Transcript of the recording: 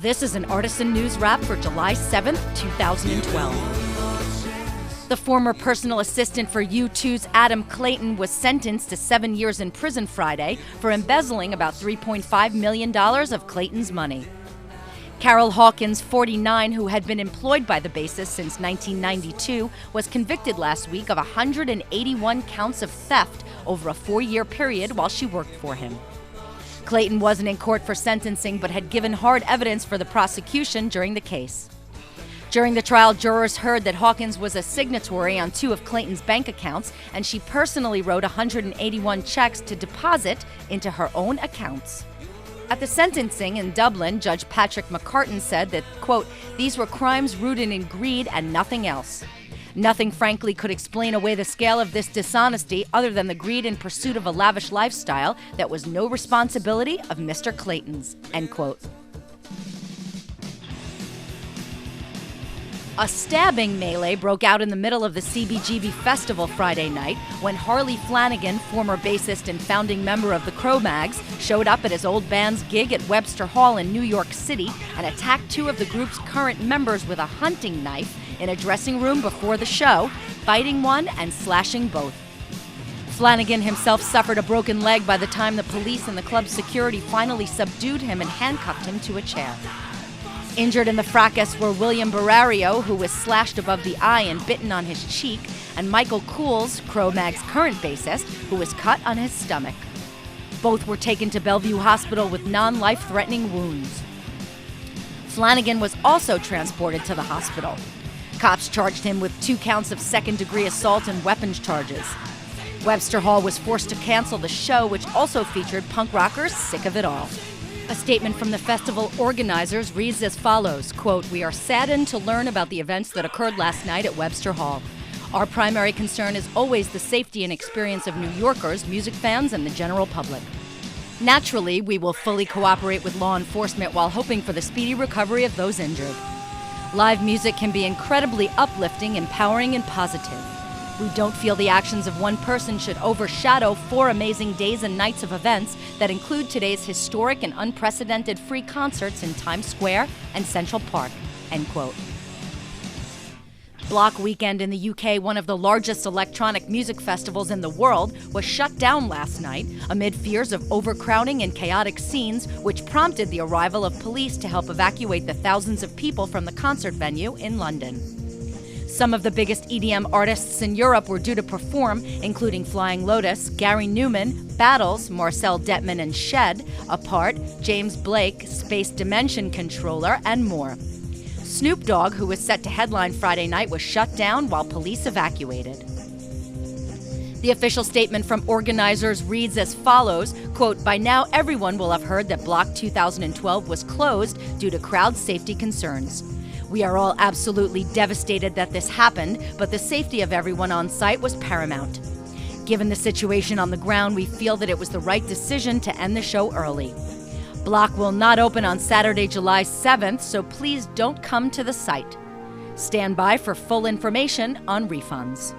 This is an Artisan News Wrap for July 7th, 2012. The former personal assistant for U2's Adam Clayton was sentenced to 7 years in prison Friday for embezzling about $3.5 million of Clayton's money. Carol Hawkins, 49, who had been employed by the bassist since 1992, was convicted last week of 181 counts of theft over a 4-year period while she worked for him. Clayton wasn't in court for sentencing but had given hard evidence for the prosecution during the case. During the trial, jurors heard that Hawkins was a signatory on 2 of Clayton's bank accounts, and she personally wrote 181 checks to deposit into her own accounts. At the sentencing in Dublin, Judge Patrick McCartan said that, quote, "These were crimes rooted in greed and nothing else. Nothing, frankly, could explain away the scale of this dishonesty other than the greed in pursuit of a lavish lifestyle that was no responsibility of Mr. Clayton's," end quote. A stabbing melee broke out in the middle of the CBGB festival Friday night when Harley Flanagan, former bassist and founding member of the Cro Mags, showed up at his old band's gig at Webster Hall in New York City and attacked 2 of the group's current members with a hunting knife in a dressing room before the show, biting one and slashing both. Flanagan himself suffered a broken leg by the time the police and the club's security finally subdued him and handcuffed him to a chair. Injured in the fracas were William Barrario, who was slashed above the eye and bitten on his cheek, and Michael Cools, Cro Mags' current bassist, who was cut on his stomach. Both were taken to Bellevue Hospital with non-life-threatening wounds. Flanagan was also transported to the hospital. Cops charged him with 2 counts of second-degree assault and weapons charges. Webster Hall was forced to cancel the show, which also featured punk rockers Sick of It All. A statement from the festival organizers reads as follows, quote, "We are saddened to learn about the events that occurred last night at Webster Hall. Our primary concern is always the safety and experience of New Yorkers, music fans, and the general public. Naturally, we will fully cooperate with law enforcement while hoping for the speedy recovery of those injured. Live music can be incredibly uplifting, empowering, and positive. We don't feel the actions of one person should overshadow 4 amazing days and nights of events that include today's historic and unprecedented free concerts in Times Square and Central Park," end quote. Bloc Weekend in the UK, one of the largest electronic music festivals in the world, was shut down last night amid fears of overcrowding and chaotic scenes, which prompted the arrival of police to help evacuate the thousands of people from the concert venue in London. Some of the biggest EDM artists in Europe were due to perform, including Flying Lotus, Gary Newman, Battles, Marcel Detman and Shed, Apart, James Blake, Space Dimension Controller, and more. Snoop Dogg, who was set to headline Friday night, was shut down while police evacuated. The official statement from organizers reads as follows, quote, "By now everyone will have heard that Bloc 2012 was closed due to crowd safety concerns. We are all absolutely devastated that this happened, but the safety of everyone on site was paramount. Given the situation on the ground, we feel that it was the right decision to end the show early. Bloc will not open on Saturday, July 7th, so please don't come to the site. Stand by for full information on refunds."